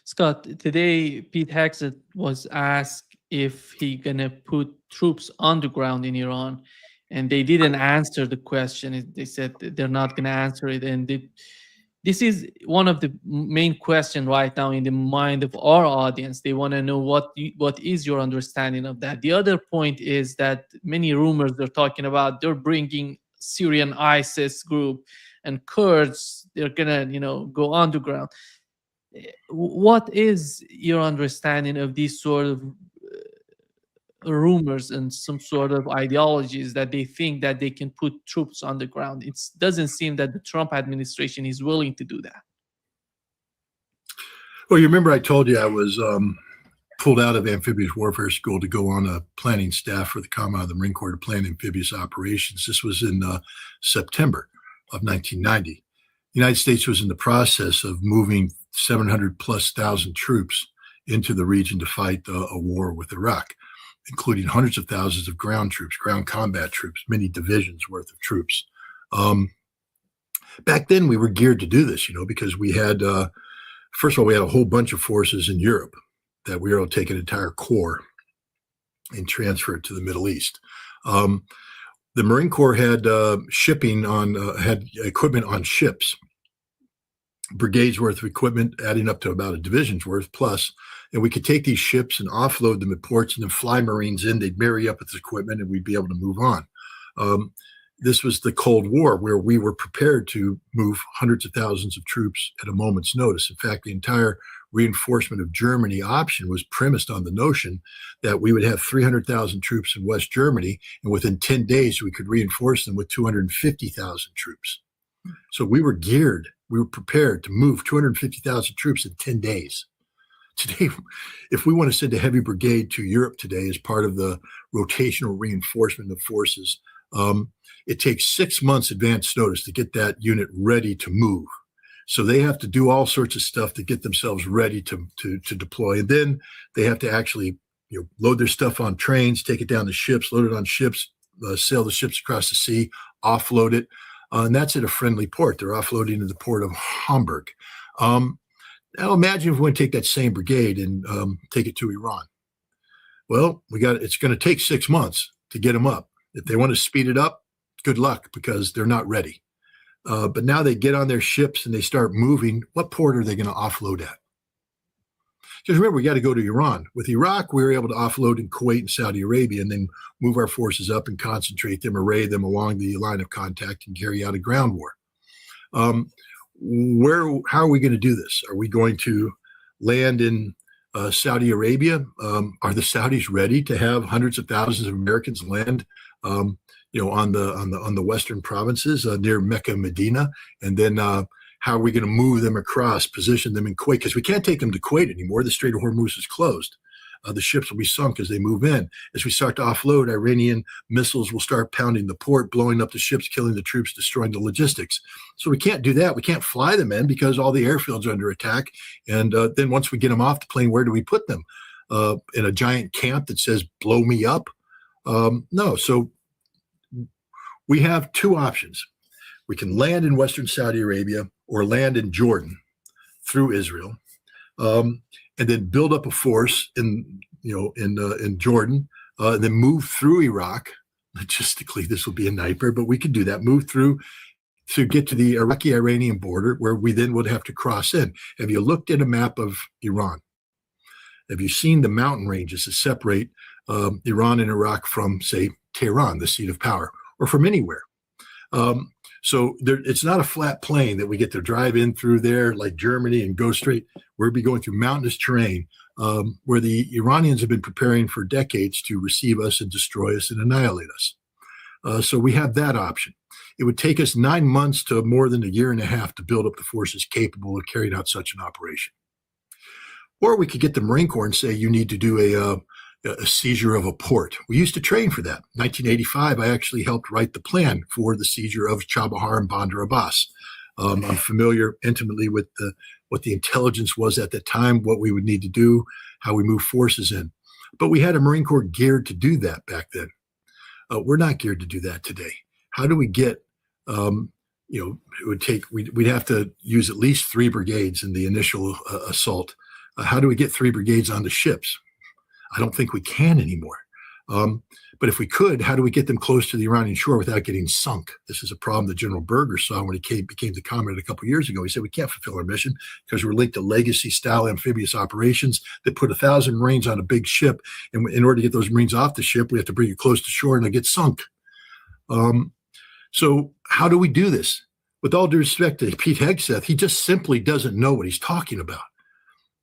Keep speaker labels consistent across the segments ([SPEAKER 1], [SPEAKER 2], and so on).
[SPEAKER 1] Scott, today Pete Hegseth was asked if he gonna put troops on the ground in Iran, and they didn't answer the question. They said that they're not gonna answer it, and this is one of the main question right now in the mind of our audience. They want to know what is your understanding of that. The other point is that many rumors they're talking about they're bringing Syrian ISIS group and Kurds. They're gonna go underground. What is your understanding of these sort of rumors and some sort of ideologies that they think that they can put troops on the ground? It doesn't seem that the Trump administration is willing to do that.
[SPEAKER 2] Well, you remember I told you I was pulled out of amphibious warfare school to go on a planning staff for the Commandant of the Marine Corps to plan amphibious operations. This was in September of 1990. The United States was in the process of moving 700,000+ troops into the region to fight a war with Iraq, including hundreds of thousands of ground troops, ground combat troops, many divisions worth of troops. Back then, we were geared to do this, because we had, first of all, we had a whole bunch of forces in Europe that we were able to take an entire corps and transfer it to the Middle East. The Marine Corps had had equipment on ships, brigades worth of equipment, adding up to about a division's worth plus. And we could take these ships and offload them at ports and then fly Marines in. They'd marry up with the equipment and we'd be able to move on. This was the Cold War, where we were prepared to move hundreds of thousands of troops at a moment's notice. In fact, the entire reinforcement of Germany option was premised on the notion that we would have 300,000 troops in West Germany, and within 10 days, we could reinforce them with 250,000 troops. So we were geared, we were prepared to move 250,000 troops in 10 days. Today, if we want to send a heavy brigade to Europe today as part of the rotational reinforcement of forces, it takes 6 months advance notice to get that unit ready to move. So they have to do all sorts of stuff to get themselves ready to deploy. And then they have to actually load their stuff on trains, take it down to ships, load it on ships, sail the ships across the sea, offload it. And that's at a friendly port. They're offloading to the port of Hamburg. Now imagine if we want to take that same brigade and take it to Iran. Well, it's going to take 6 months to get them up. If they want to speed it up, good luck, because they're not ready. But now they get on their ships and they start moving. What port are they going to offload at? Because remember, we got to go to Iran. With Iraq, we were able to offload in Kuwait and Saudi Arabia and then move our forces up and concentrate them, array them along the line of contact and carry out a ground war. How are we going to do this? Are we going to land in Saudi Arabia? Are the Saudis ready to have hundreds of thousands of Americans land on the western provinces near Mecca and Medina? And then how are we going to move them across, position them in Kuwait? Because we can't take them to Kuwait anymore. The Strait of Hormuz is closed. The ships will be sunk as they move in. As we start to offload, Iranian missiles will start pounding the port, blowing up the ships, killing the troops, destroying the logistics. So we can't do that. We can't fly them in because all the airfields are under attack. And then once we get them off the plane, where do we put them? In a giant camp that says, blow me up? No. So we have two options. We can land in Western Saudi Arabia or land in Jordan through Israel. And then build up a force in Jordan, and then move through Iraq. Logistically, this will be a nightmare, but we could do that. Move through to get to the Iraqi-Iranian border, where we then would have to cross in. Have you looked at a map of Iran? Have you seen the mountain ranges that separate Iran and Iraq from, say, Tehran, the seat of power, or from anywhere? So it's not a flat plain that we get to drive in through there like Germany and go straight. We'll be going through mountainous terrain where the Iranians have been preparing for decades to receive us and destroy us and annihilate us. So we have that option. It would take us 9 months to more than a year and a half to build up the forces capable of carrying out such an operation. Or we could get the Marine Corps and say, you need to do a seizure of a port. We used to train for that. 1985, I actually helped write the plan for the seizure of Chabahar and Bandar Abbas. I'm familiar intimately with what the intelligence was at the time, what we would need to do, how we move forces in. But we had a Marine Corps geared to do that back then. We're not geared to do that today. How do we get, it would take, we'd have to use at least 3 brigades in the initial assault How do we get 3 brigades on the ships? I don't think we can anymore. But if we could, how do we get them close to the Iranian shore without getting sunk? This is a problem that General Berger saw when he became the commandant a couple of years ago. He said, we can't fulfill our mission because we're linked to legacy-style amphibious operations that put 1,000 Marines on a big ship. And in order to get those Marines off the ship, we have to bring it close to shore and they get sunk. So how do we do this? With all due respect to Pete Hegseth, he just simply doesn't know what he's talking about.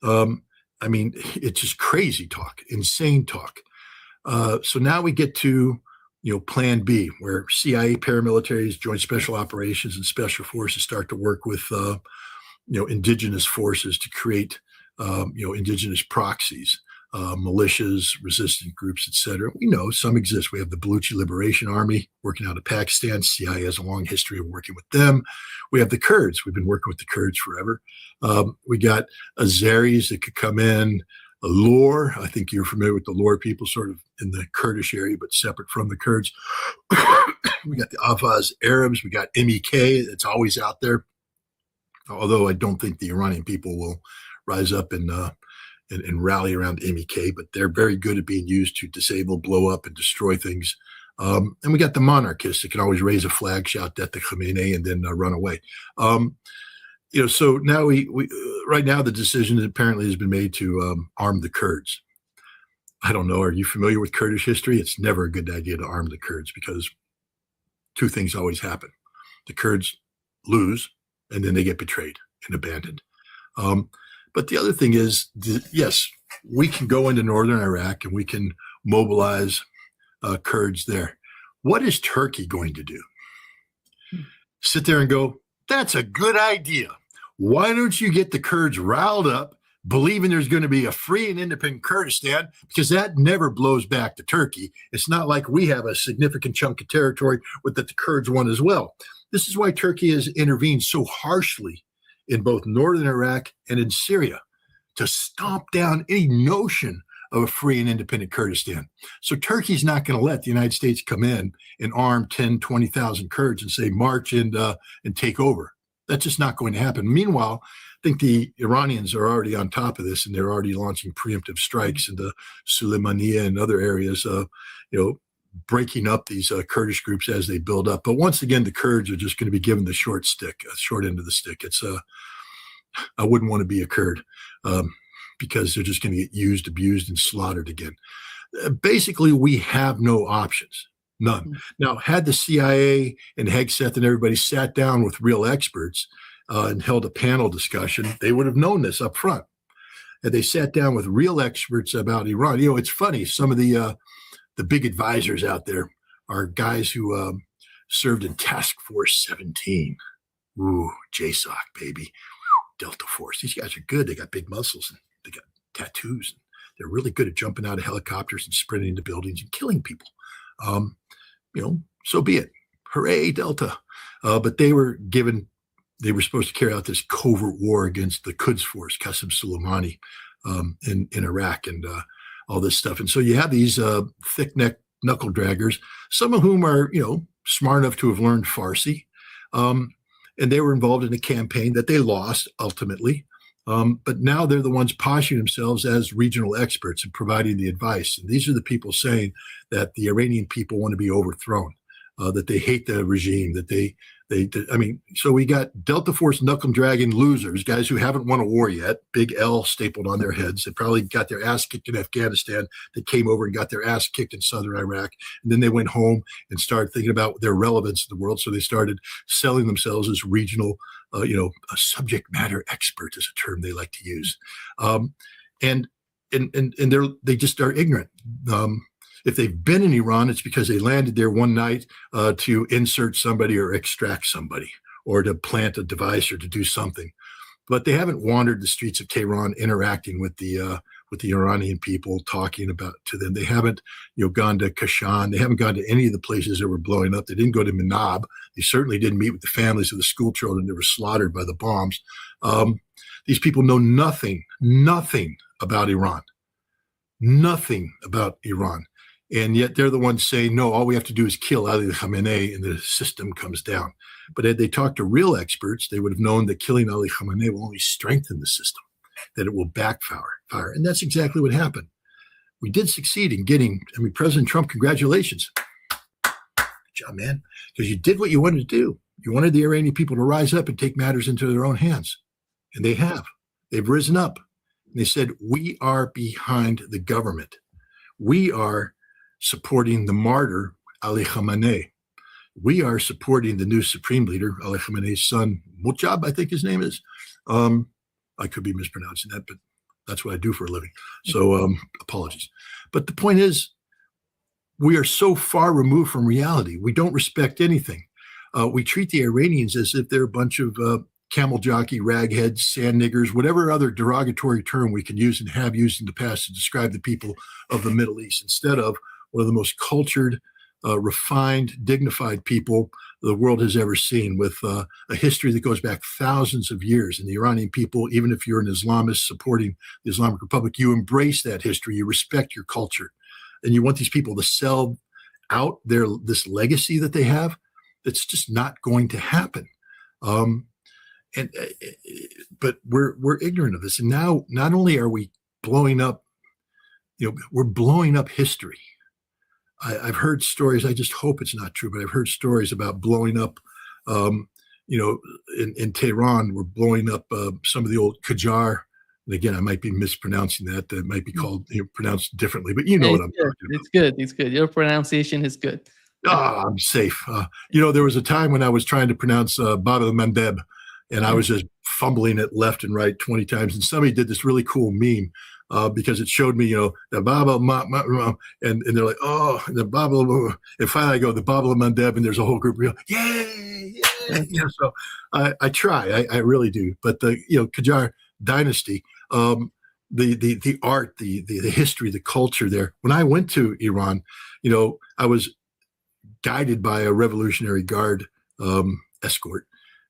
[SPEAKER 2] I mean, it's just crazy talk, insane talk. So now we get to, Plan B, where CIA paramilitaries, joint special operations, and special forces start to work with, indigenous forces to create, indigenous proxies, militias, resistance groups, etc. We know some exist. We have the Baluchi Liberation Army working out of Pakistan. CIA has a long history of working with them. We have the Kurds. We've been working with the Kurds forever. We got Azeris that could come in. Lor, I think you're familiar with the Lor people, sort of in the Kurdish area, but separate from the Kurds. We got the Avaz Arabs. We got MEK. It's always out there. Although I don't think the Iranian people will rise up and rally around MEK, but they're very good at being used to disable, blow up, and destroy things. And we got the monarchists that can always raise a flag, shout death to Khamenei, and then run away. So now we right now the decision apparently has been made to arm the Kurds. I don't know. Are you familiar with Kurdish history? It's never a good idea to arm the Kurds because 2 things always happen. The Kurds lose, and then they get betrayed and abandoned. But the other thing is, yes, we can go into northern Iraq and we can mobilize Kurds there. What is Turkey going to do? Sit there and go, that's a good idea. Why don't you get the Kurds riled up, believing there's going to be a free and independent Kurdistan, because that never blows back to Turkey. It's not like we have a significant chunk of territory that the Kurds want as well. This is why Turkey has intervened so harshly in both northern Iraq and in Syria to stomp down any notion of a free and independent Kurdistan. So Turkey's not going to let the United States come in and arm 10, 20,000 Kurds and say, march and take over. That's just not going to happen. Meanwhile, I think the Iranians are already on top of this, and they're already launching preemptive strikes into Suleimania and other areas, breaking up these Kurdish groups as they build up. But once again, the Kurds are just going to be given the short end of the stick. It's I wouldn't want to be a Kurd because they're just going to get used, abused, and slaughtered again. Basically, we have no options. None. Now, had the CIA and Hegseth and everybody sat down with real experts and held a panel discussion, they would have known this up front. And they sat down with real experts about Iran. It's funny. Some of the big advisors out there are guys who served in Task Force 17. Ooh, JSOC, baby. Delta Force. These guys are good. They got big muscles and they got tattoos. They're really good at jumping out of helicopters and sprinting into buildings and killing people. So be it. Hooray, Delta. But they were supposed to carry out this covert war against the Quds Force, Qasem Soleimani, in Iraq and all this stuff. And so you have these thick-necked knuckle draggers, some of whom are, smart enough to have learned Farsi. And they were involved in a campaign that they lost ultimately. But now they're the ones posturing themselves as regional experts and providing the advice. And these are the people saying that the Iranian people want to be overthrown, that they hate the regime, so we got Delta Force knuckle dragging losers, guys who haven't won a war yet, big L stapled on their heads. They probably got their ass kicked in Afghanistan. They came over and got their ass kicked in southern Iraq. And then they went home and started thinking about their relevance to the world. So they started selling themselves as regional, a subject matter expert is a term they like to use. And they just are ignorant. If they've been in Iran, it's because they landed there one night to insert somebody or extract somebody or to plant a device or to do something. But they haven't wandered the streets of Tehran interacting with the Iranian people, talking to them. They haven't gone to Kashan. They haven't gone to any of the places that were blowing up. They didn't go to Minab. They certainly didn't meet with the families of the school children that were slaughtered by the bombs. These people know nothing about Iran. Nothing about Iran. And yet they're the ones saying, no, all we have to do is kill Ali Khamenei and the system comes down. But had they talked to real experts, they would have known that killing Ali Khamenei will only strengthen the system. that it will backfire. And that's exactly what happened. We did succeed in getting, President Trump, congratulations. Good job, man. Because you did what you wanted to do. You wanted the Iranian people to rise up and take matters into their own hands. And they have. They've risen up. And they said, we are behind the government. We are supporting the martyr, Ali Khamenei. We are supporting the new supreme leader, Ali Khamenei's son, Mujab, I think his name is. I could be mispronouncing that, but that's what I do for a living. So apologies. But the point is, we are so far removed from reality. We don't respect anything. We treat the Iranians as if they're a bunch of camel jockey, ragheads, sand niggers, whatever other derogatory term we can use and have used in the past to describe the people of the Middle East, instead of one of the most cultured, refined, dignified people the world has ever seen, with a history that goes back thousands of years. And the Iranian people, even if you're an Islamist supporting the Islamic Republic, you embrace that history, you respect your culture, and you want these people to sell out this legacy that they have. It's just not going to happen. But we're ignorant of this. And now not only are we blowing up, we're blowing up history. I've heard stories, I just hope it's not true, but I've heard stories about blowing up, in Tehran, we're blowing up some of the old Qajar. And again, I might be mispronouncing that. That might be called, pronounced differently, but you know what I'm talking about.
[SPEAKER 1] It's good. It's good. Your pronunciation is good.
[SPEAKER 2] I'm safe. There was a time when I was trying to pronounce Bab el-Mandeb, and I was just fumbling it left and right 20 times. And somebody did this really cool meme because it showed me, the Bab and they're like, oh, the Bab and finally I go, the Bab el-Mandeb, and there's a whole group of yay. So I try, I really do. But the Qajar dynasty, the art, the history, the culture there. When I went to Iran, I was guided by a Revolutionary Guard escort,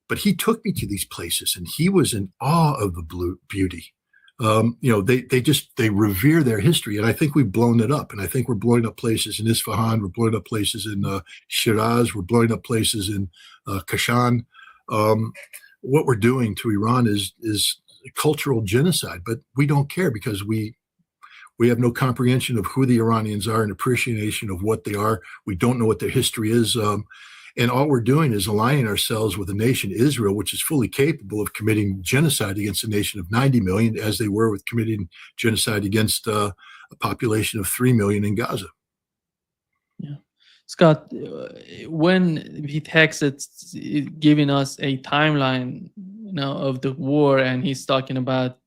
[SPEAKER 2] but he took me to these places, and he was in awe of the beauty. They revere their history, and I think we've blown it up. And I think we're blowing up places in Isfahan, we're blowing up places in Shiraz, we're blowing up places in Kashan. What we're doing to Iran is cultural genocide, but we don't care because we have no comprehension of who the Iranians are and appreciation of what they are. We don't know what their history is. And all we're doing is aligning ourselves with a nation, Israel, which is fully capable of committing genocide against a nation of 90 million, as they were with committing genocide against a population of 3 million in Gaza.
[SPEAKER 1] Yeah. Scott, when Pete Hexet's giving us a timeline, of the war, and he's talking about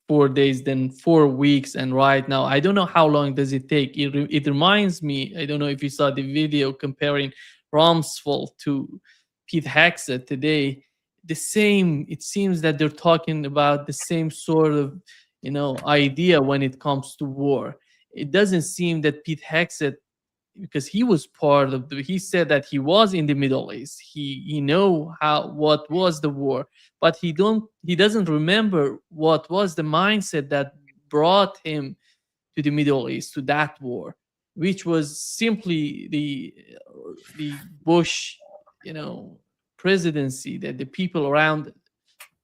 [SPEAKER 1] 4 days, then 4 weeks, and right now, I don't know how long does it take. It reminds me, I don't know if you saw the video comparing Rumsfeld to Pete Hexet today. The same, it seems that they're talking about the same sort of, idea when it comes to war. It doesn't seem that Pete Hexet, because he was part of he said that he was in the Middle East. He know what was the war, but he doesn't remember what was the mindset that brought him to the Middle East, to that war, which was simply the Bush, presidency, that the people around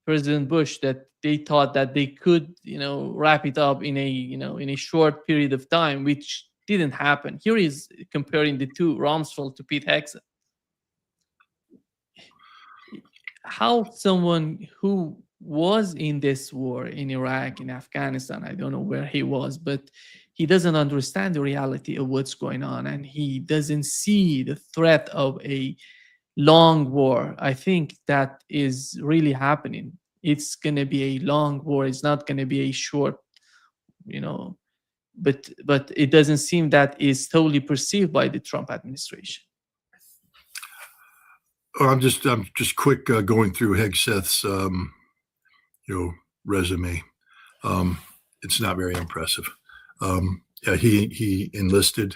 [SPEAKER 1] President Bush, that they thought that they could, wrap it up in a short period of time, which didn't happen. Here is comparing the two, Rumsfeld to Pete Hexet. How someone who was in this war in Iraq, in Afghanistan, I don't know where he was, but he doesn't understand the reality of what's going on, and he doesn't see the threat of a long war. I think that is really happening. It's going to be a long war. It's not going to be a short, but it doesn't seem that is totally perceived by the Trump administration.
[SPEAKER 2] I'm just quick going through Hegset's resume. It's not very impressive. He enlisted.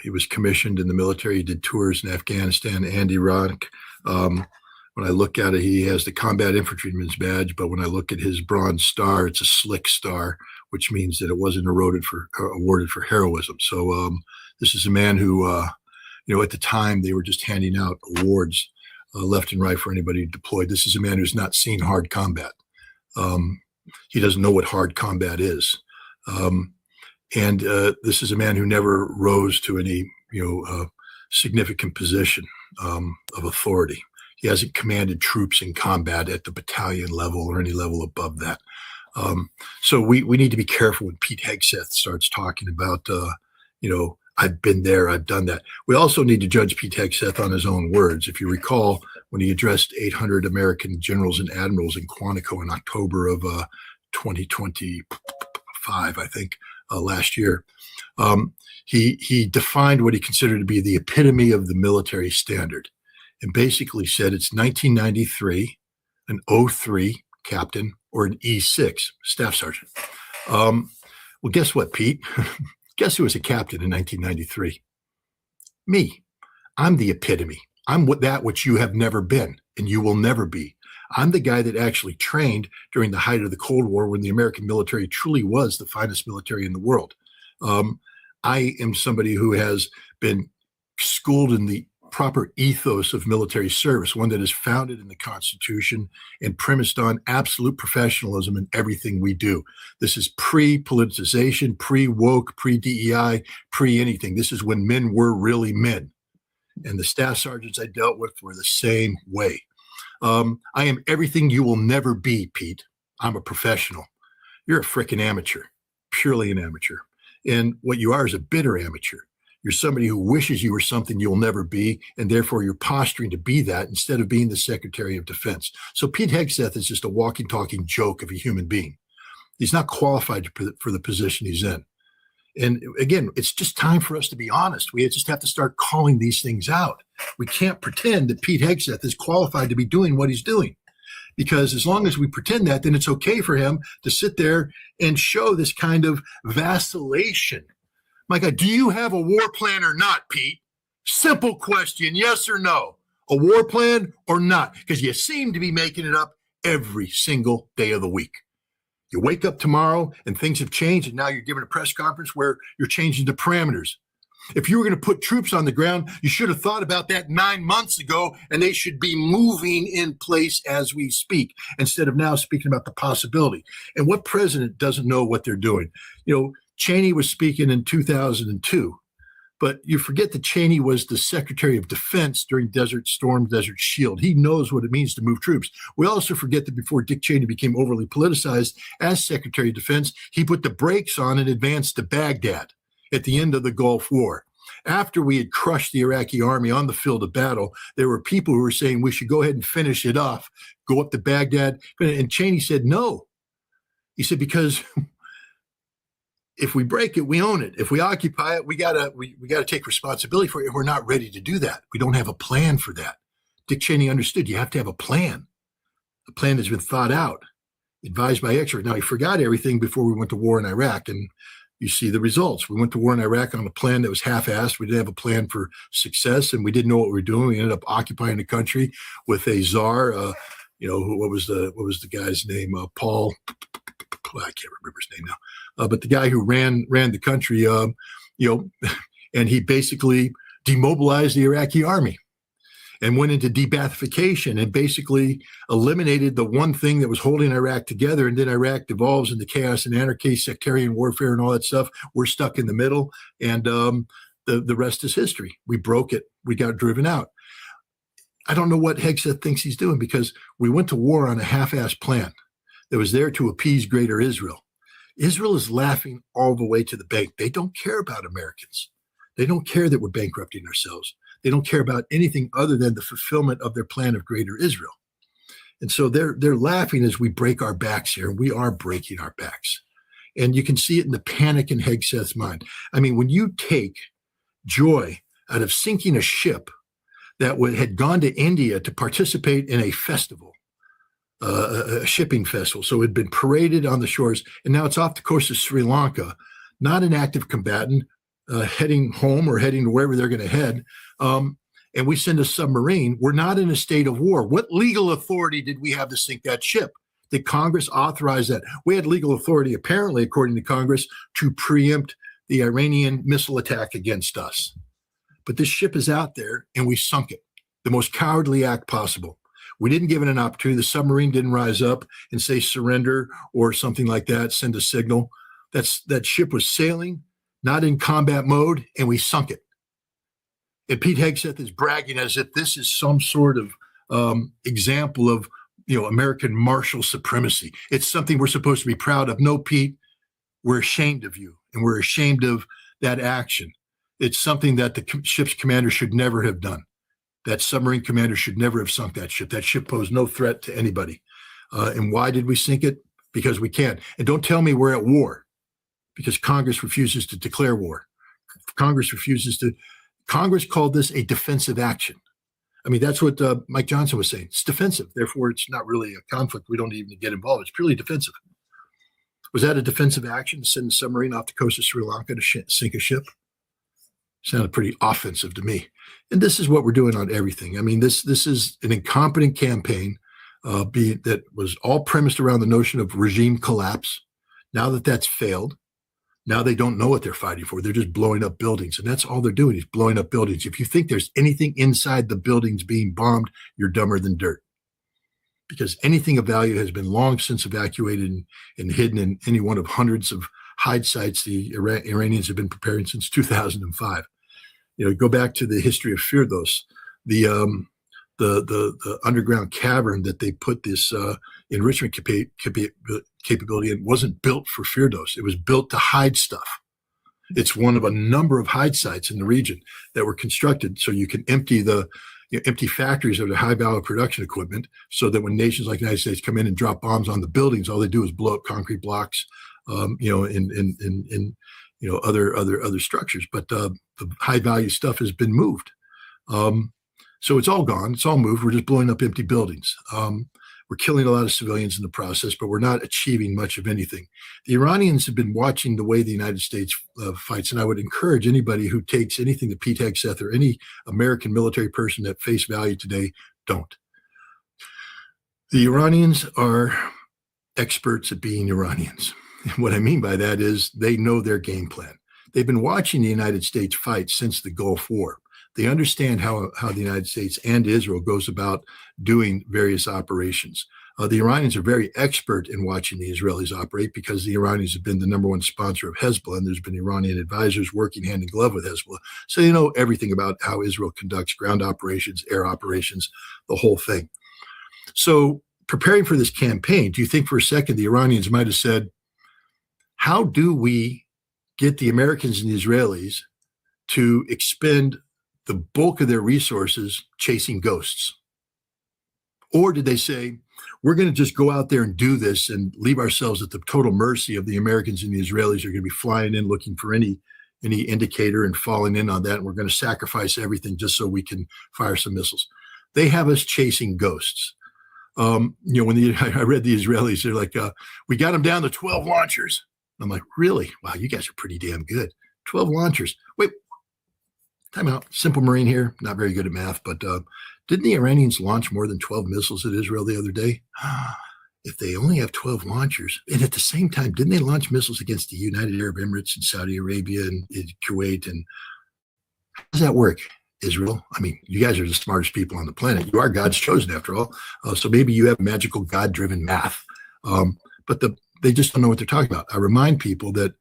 [SPEAKER 2] He was commissioned in the military. He did tours in Afghanistan and Iraq. When I look at it, he has the combat infantryman's badge, but when I look at his Bronze Star, it's a slick star, which means that it wasn't awarded for heroism. So this is a man who, at the time they were just handing out awards left and right for anybody deployed. This is a man who's not seen hard combat. He doesn't know what hard combat is. And this is a man who never rose to any, significant position of authority. He hasn't commanded troops in combat at the battalion level or any level above that. So we need to be careful when Pete Hegseth starts talking about, I've been there, I've done that. We also need to judge Pete Hegseth on his own words. If you recall, when he addressed 800 American generals and admirals in Quantico in October of 2025, I think, last year, he defined what he considered to be the epitome of the military standard, and basically said it's 1993, an O3 captain, or an E6 staff sergeant. Well, guess what, Pete? Guess who was a captain in 1993? Me. I'm the epitome. I'm that which you have never been and you will never be. I'm the guy that actually trained during the height of the Cold War when the American military truly was the finest military in the world. I am somebody who has been schooled in the proper ethos of military service, one that is founded in the Constitution and premised on absolute professionalism in everything we do. This is pre-politicization, pre-woke, pre-DEI, pre-anything. This is when men were really men. And the staff sergeants I dealt with were the same way. I am everything you will never be, Pete. I'm a professional. You're a frickin' amateur, purely an amateur. And what you are is a bitter amateur. You're somebody who wishes you were something you'll never be, and therefore you're posturing to be that instead of being the Secretary of Defense. So Pete Hegseth is just a walking, talking joke of a human being. He's not qualified for the position he's in. And again, it's just time for us to be honest. We just have to start calling these things out. We can't pretend that Pete Hegseth is qualified to be doing what he's doing. Because as long as we pretend that, then it's okay for him to sit there and show this kind of vacillation. My God, do you have a war plan or not, Pete? Simple question, yes or no? A war plan or not? Because you seem to be making it up every single day of the week. You wake up tomorrow and things have changed, and now you're giving a press conference where you're changing the parameters. If you were going to put troops on the ground, you should have thought about that 9 months ago, and they should be moving in place as we speak, instead of now speaking about the possibility. And what president doesn't know what they're doing? Cheney was speaking in 2002, but you forget that Cheney was the Secretary of Defense during Desert Storm, Desert Shield. He knows what it means to move troops. We also forget that before Dick Cheney became overly politicized as Secretary of Defense, he put the brakes on and advanced to Baghdad at the end of the Gulf War. After we had crushed the Iraqi army on the field of battle, there were people who were saying we should go ahead and finish it off, go up to Baghdad. And Cheney said no. He said, because if we break it, we own it. If we occupy it, we gotta take responsibility for it. We're not ready to do that. We don't have a plan for that. Dick Cheney understood you have to have a plan that's been thought out, advised by experts. Now, he forgot everything before we went to war in Iraq, and you see the results. We went to war in Iraq on a plan that was half-assed. We didn't have a plan for success, and we didn't know what we were doing. We ended up occupying the country with a czar. What was the guy's name? Paul. I can't remember his name now. But the guy who ran the country, and he basically demobilized the Iraqi army and went into de-Baathification and basically eliminated the one thing that was holding Iraq together. And then Iraq devolves into chaos and anarchy, sectarian warfare, and all that stuff. We're stuck in the middle, and the rest is history. We broke it. We got driven out. I don't know what Hegseth thinks he's doing, because we went to war on a half-assed plan that was there to appease greater Israel. Israel is laughing all the way to the bank. They don't care about Americans. They don't care that we're bankrupting ourselves. They don't care about anything other than the fulfillment of their plan of greater Israel. And so they're laughing as we break our backs here. We are breaking our backs. And you can see it in the panic in Hegseth's mind. I mean, when you take joy out of sinking a ship that had gone to India to participate in a festival, a shipping festival. So it had been paraded on the shores, and now it's off the coast of Sri Lanka, not an active combatant, heading home or heading to wherever they're going to head. And we send a submarine. We're not in a state of war. What legal authority did we have to sink that ship? Did Congress authorize that? We had legal authority, apparently, according to Congress, to preempt the Iranian missile attack against us. But this ship is out there, and we sunk it. The most cowardly act possible. We didn't give it an opportunity. The submarine didn't rise up and say surrender or something like that, send a signal. That ship was sailing, not in combat mode, and we sunk it. And Pete Hegseth is bragging as if this is some sort of example of American martial supremacy. It's something we're supposed to be proud of. No, Pete, we're ashamed of you, and we're ashamed of that action. It's something that the ship's commander should never have done. That submarine commander should never have sunk that ship. That ship posed no threat to anybody. And why did we sink it? Because we can. And don't tell me we're at war, because Congress refuses to declare war. Congress called this a defensive action. I mean, that's what Mike Johnson was saying. It's defensive. Therefore, it's not really a conflict. We don't even get involved. It's purely defensive. Was that a defensive action to send a submarine off the coast of Sri Lanka to sink a ship? Sounded pretty offensive to me. And this is what we're doing on everything. I mean, this is an incompetent campaign that was all premised around the notion of regime collapse. Now that that's failed, now they don't know what they're fighting for. They're just blowing up buildings. And that's all they're doing is blowing up buildings. If you think there's anything inside the buildings being bombed, you're dumber than dirt. Because anything of value has been long since evacuated and hidden in any one of hundreds of hide sites the Iranians have been preparing since 2005. Go back to the history of Firdos, the underground cavern that they put this enrichment capability in wasn't built for Firdos. It was built to hide stuff. It's one of a number of hide sites in the region that were constructed so you can empty empty factories of their high value production equipment, so that when nations like the United States come in and drop bombs on the buildings, all they do is blow up concrete blocks, in other structures. But the high value stuff has been moved. So it's all gone. It's all moved. We're just blowing up empty buildings. We're killing a lot of civilians in the process, but we're not achieving much of anything. The Iranians have been watching the way the United States fights, and I would encourage anybody who takes anything that Pete Hegseth or any American military person at face value today, don't. The Iranians are experts at being Iranians. And what I mean by that is they know their game plan. They've been watching the United States fight since the Gulf War. They understand how the United States and Israel goes about doing various operations. The Iranians are very expert in watching the Israelis operate, because the Iranians have been the number one sponsor of Hezbollah, and there's been Iranian advisors working hand in glove with Hezbollah. So they know everything about how Israel conducts ground operations, air operations, the whole thing. So preparing for this campaign, do you think for a second the Iranians might have said, how do we get the Americans and the Israelis to expend the bulk of their resources chasing ghosts? Or did they say, we're going to just go out there and do this and leave ourselves at the total mercy of the Americans and the Israelis? Are going to be flying in looking for any indicator and falling in on that, and we're going to sacrifice everything just so we can fire some missiles. They have us chasing ghosts. When I read the Israelis, they're like, we got them down to 12 launchers. I'm like, really? Wow, you guys are pretty damn good. 12 launchers. Wait, time out. Simple Marine here. Not very good at math, but didn't the Iranians launch more than 12 missiles at Israel the other day? If they only have 12 launchers, and at the same time, didn't they launch missiles against the United Arab Emirates and Saudi Arabia and Kuwait? And how does that work, Israel? I mean, you guys are the smartest people on the planet. You are God's chosen, after all. So maybe you have magical God-driven math. But they just don't know what they're talking about. I remind people that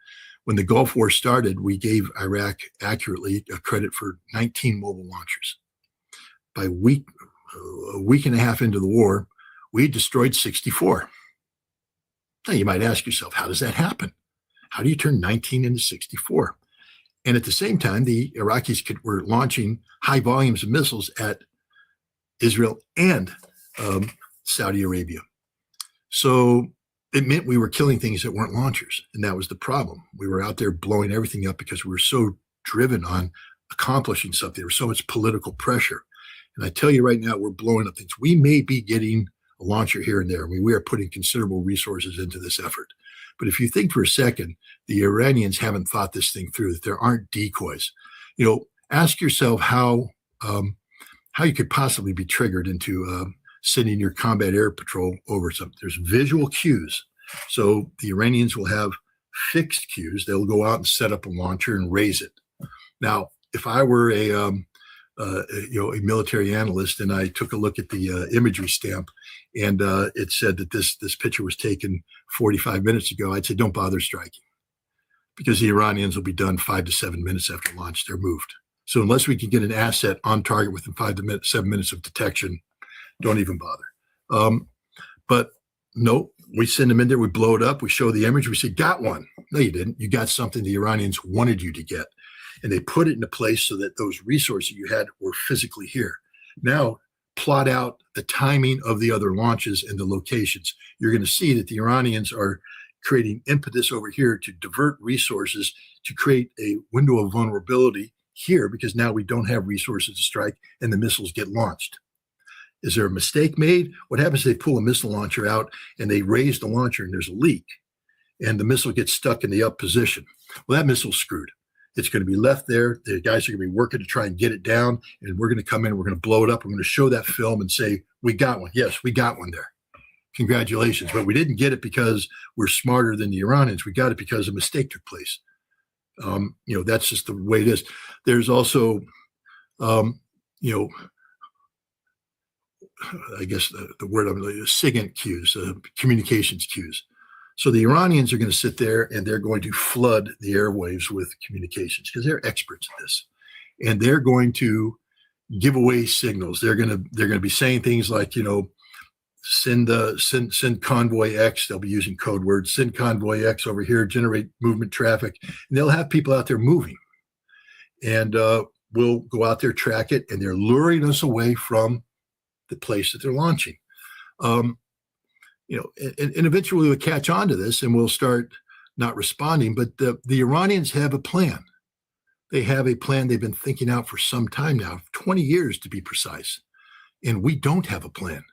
[SPEAKER 2] when the Gulf War started, we gave Iraq accurately a credit for 19 mobile launchers. By a week and a half into the war, we destroyed 64. Now you might ask yourself, how does that happen? How do you turn 19 into 64? And at the same time, the Iraqis were launching high volumes of missiles at Israel and Saudi Arabia. So it meant we were killing things that weren't launchers. And that was the problem. We were out there blowing everything up because we were so driven on accomplishing something. There was so much political pressure. And I tell you right now, we're blowing up things. We may be getting a launcher here and there. I mean, we are putting considerable resources into this effort. But if you think for a second, the Iranians haven't thought this thing through, that there aren't decoys. Ask yourself how you could possibly be triggered into sending your combat air patrol over something. There's visual cues. So the Iranians will have fixed cues. They'll go out and set up a launcher and raise it. Now, if I were a a military analyst, and I took a look at the imagery stamp, and it said that this picture was taken 45 minutes ago. I'd say don't bother striking, because the Iranians will be done 5 to 7 minutes after launch. They're moved. So unless we can get an asset on target within 5 to 7 minutes of detection, don't even bother. But no, we send them in there, we blow it up, we show the image, we say, got one. No, you didn't. You got something the Iranians wanted you to get. And they put it in a place so that those resources you had were physically here. Now, plot out the timing of the other launches and the locations. You're going to see that the Iranians are creating impetus over here to divert resources to create a window of vulnerability here, because now we don't have resources to strike and the missiles get launched. Is there a mistake made? What happens if they pull a missile launcher out and they raise the launcher and there's a leak and the missile gets stuck in the up position? Well, that missile's screwed. It's going to be left there. The guys are going to be working to try and get it down, and we're going to come in, we're going to blow it up. We're going to show that film and say, we got one. Yes, we got one there. Congratulations. But we didn't get it because we're smarter than the Iranians. We got it because a mistake took place. That's just the way it is. There's also, I guess the word I'm going to use, SIGINT queues, communications queues. So the Iranians are going to sit there and they're going to flood the airwaves with communications because they're experts at this, and they're going to give away signals. They're going to be saying things like, send convoy X. They'll be using code words. Send convoy X over here. Generate movement traffic, and they'll have people out there moving, and we'll go out there, track it, and they're luring us away from the place that they're launching. And eventually we'll catch on to this and we'll start not responding. But the Iranians have a plan. They have a plan they've been thinking out for some time now, 20 years to be precise. And we don't have a plan.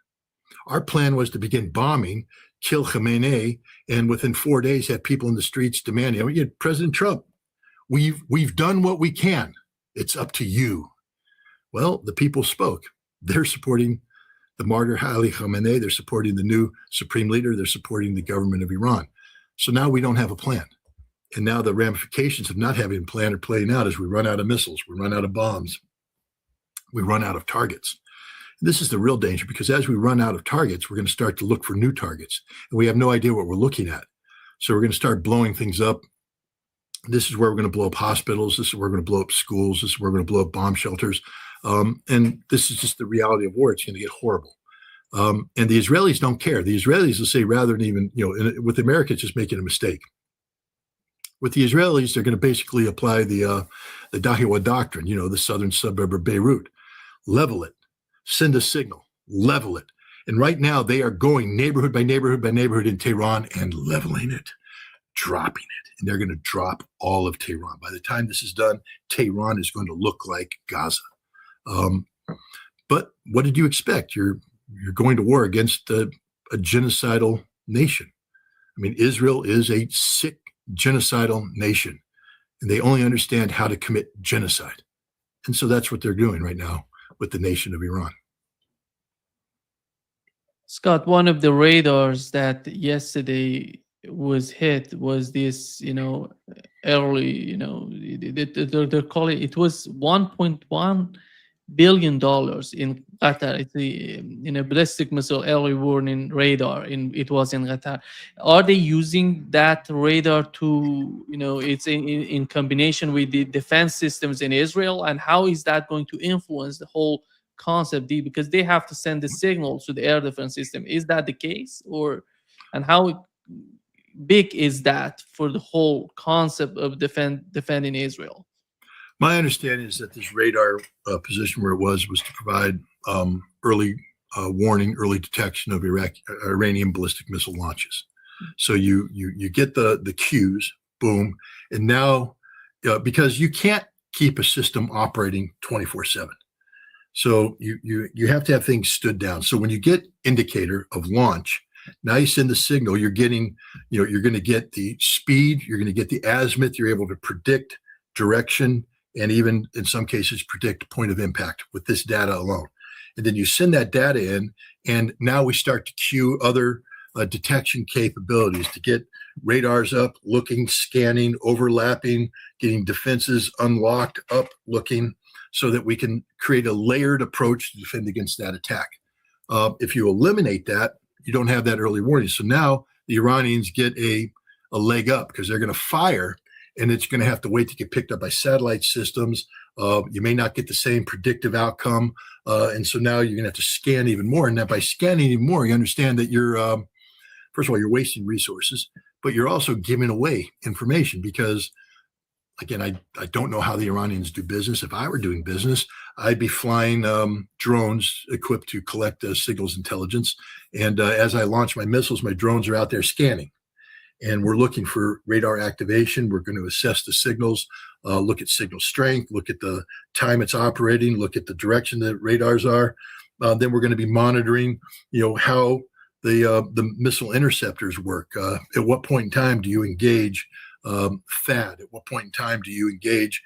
[SPEAKER 2] Our plan was to begin bombing, kill Khamenei, and within 4 days have people in the streets demanding, President Trump, we've done what we can. It's up to you. Well, the people spoke. They're supporting the martyr Ali Khamenei. They're supporting the new supreme leader. They're supporting the government of Iran. So now we don't have a plan. And now the ramifications of not having a plan are playing out as we run out of missiles, we run out of bombs, we run out of targets. This is the real danger, because as we run out of targets, we're going to start to look for new targets. And we have no idea what we're looking at. So we're going to start blowing things up. This is where we're going to blow up hospitals. This is where we're going to blow up schools. This is where we're going to blow up bomb shelters. And this is just the reality of war. It's going to get horrible. And the Israelis don't care. The Israelis will say, rather than even, with America, it's just making a mistake. With the Israelis, they're going to basically apply the Dahiwa doctrine, the southern suburb of Beirut. Level it. Send a signal. Level it. And right now, they are going neighborhood by neighborhood by neighborhood in Tehran and leveling it, dropping it. And they're going to drop all of Tehran. By the time this is done, Tehran is going to look like Gaza. But what did you expect? You're going to war against a genocidal nation. I mean, Israel is a sick genocidal nation, and they only understand how to commit genocide. And so that's what they're doing right now with the nation of Iran.
[SPEAKER 1] Scott, one of the radars that yesterday was hit was this, early, they're calling it was $1.1 billion in Qatar. It's a ballistic missile early warning radar. It was in Qatar. Are they using that radar to, it's in combination with the defense systems in Israel? And how is that going to influence the whole concept? Because they have to send the signal to the air defense system. Is that the case? And how big is that for the whole concept of defending Israel?
[SPEAKER 2] My understanding is that this radar position where it was to provide early warning, early detection of Iranian ballistic missile launches. So you get the cues, boom, and now because you can't keep a system operating 24/7, so you have to have things stood down. So when you get indicator of launch, now you send the signal. You're getting, you're going to get the speed, you're going to get the azimuth. You're able to predict direction, and even in some cases predict point of impact with this data alone. And then you send that data in, and now we start to queue other detection capabilities to get radars up, looking, scanning, overlapping, getting defenses unlocked, up, looking. so that we can create a layered approach to defend against that attack. If you eliminate that, you don't have that early warning. So now the Iranians get a leg up because they're going to fire, and it's going to have to wait to get picked up by satellite systems. You may not get the same predictive outcome. And so now you're going to have to scan even more. And now by scanning even more, you understand that you're, first of all, you're wasting resources, but you're also giving away information because, again, I don't know how the Iranians do business. If I were doing business, I'd be flying drones equipped to collect signals intelligence. And as I launch my missiles, my drones are out there scanning. And we're looking for radar activation. We're going to assess the signals, look at signal strength, look at the time it's operating, look at the direction that radars are. Then we're going to be monitoring, how the missile interceptors work. At what point in time do you engage THAAD? At what point in time do you engage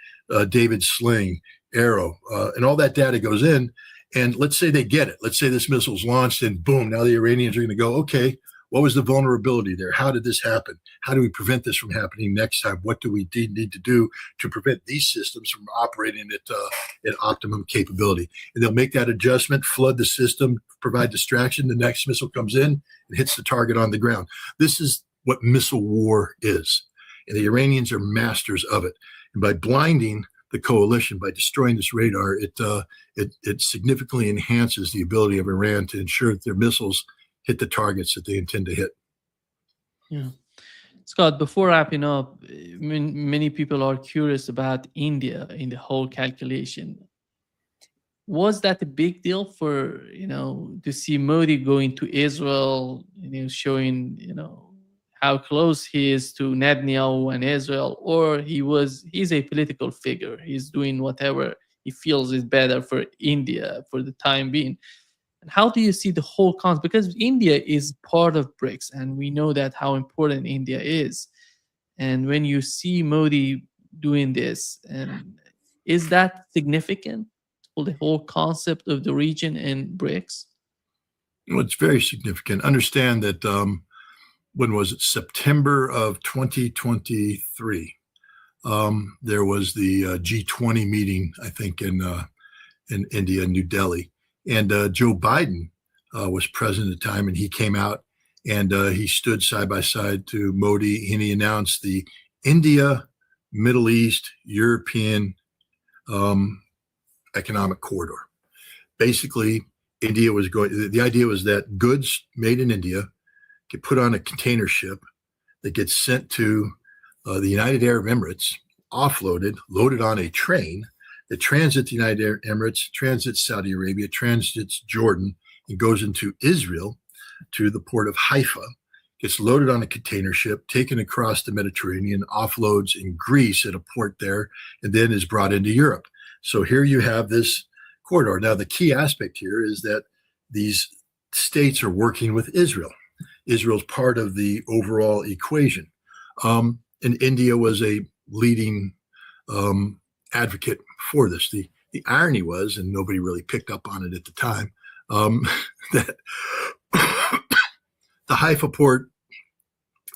[SPEAKER 2] David's sling, arrow, and all that data goes in. And let's say they get it. Let's say this missile's launched and boom, now the Iranians are going to go, okay, what was the vulnerability there? How did this happen? How do we prevent this from happening next time? What do we need to do to prevent these systems from operating at optimum capability? And they'll make that adjustment, flood the system, provide distraction. The next missile comes in and hits the target on the ground. This is what missile war is. And the Iranians are masters of it. And by blinding the coalition, by destroying this radar, it significantly enhances the ability of Iran to ensure that their missiles hit the targets that they intend to hit.
[SPEAKER 1] Yeah. Scott, before wrapping up, many people are curious about India in the whole calculation. Was that a big deal for, to see Modi going to Israel, showing, how close he is to Netanyahu and Israel, or he's a political figure. He's doing whatever he feels is better for India for the time being. And how do you see the whole concept? Because India is part of BRICS, and we know that how important India is. And when you see Modi doing this, and is that significant for the whole concept of the region and BRICS?
[SPEAKER 2] Well, it's very significant. Understand that when was it? September of 2023. There was the G20 meeting, I think, in India, New Delhi. And Joe Biden was president at the time, and he came out and he stood side by side to Modi, and he announced the India, Middle East, European economic corridor. Basically, India was the idea was that goods made in India get put on a container ship that gets sent to the United Arab Emirates, offloaded, loaded on a train, that transits the United Arab Emirates, transits Saudi Arabia, transits Jordan, and goes into Israel to the port of Haifa, gets loaded on a container ship, taken across the Mediterranean, offloads in Greece at a port there, and then is brought into Europe. So here you have this corridor. Now, the key aspect here is that these states are working with Israel. Israel's part of the overall equation. And India was a leading advocate for this. The irony was, and nobody really picked up on it at the time, that the Haifa port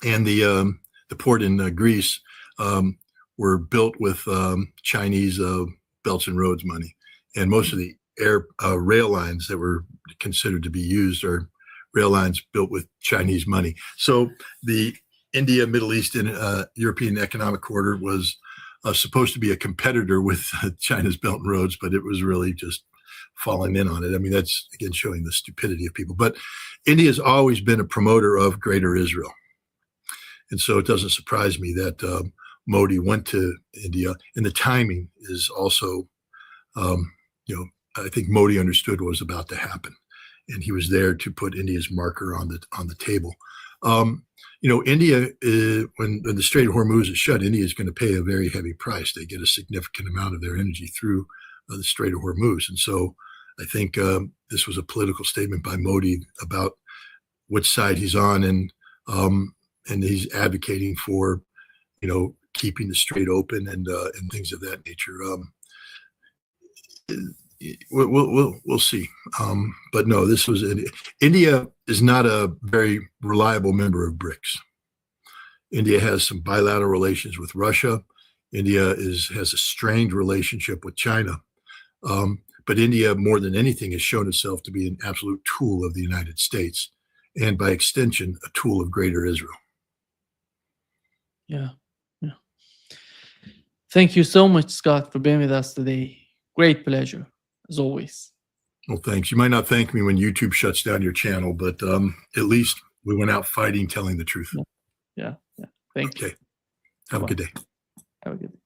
[SPEAKER 2] and the port in Greece were built with Chinese Belts and Roads money, and most of the rail lines that were considered to be used are rail lines built with Chinese money. So the India, Middle East, and European Economic Corridor was supposed to be a competitor with China's Belt and Roads, but it was really just falling in on it. I mean, that's, again, showing the stupidity of people. But India has always been a promoter of Greater Israel. And so it doesn't surprise me that Modi went to India. And the timing is also, I think Modi understood what was about to happen. And he was there to put India's marker on the table. India, when the Strait of Hormuz is shut, India is going to pay a very heavy price. They get a significant amount of their energy through the Strait of Hormuz. And so I think this was a political statement by Modi about which side he's on, and he's advocating for, keeping the strait open and things of that nature. We'll see. But no, India is not a very reliable member of BRICS. India has some bilateral relations with Russia. India has a strained relationship with China. But India, more than anything, has shown itself to be an absolute tool of the United States, and by extension, a tool of Greater Israel.
[SPEAKER 1] Yeah. Yeah. Thank you so much, Scott, for being with us today. Great pleasure, as always.
[SPEAKER 2] Well, thanks. You might not thank me when YouTube shuts down your channel, but at least we went out fighting, telling the truth.
[SPEAKER 1] Yeah. Yeah. Thank you.
[SPEAKER 2] Okay. Have a good day.
[SPEAKER 1] Have a good day.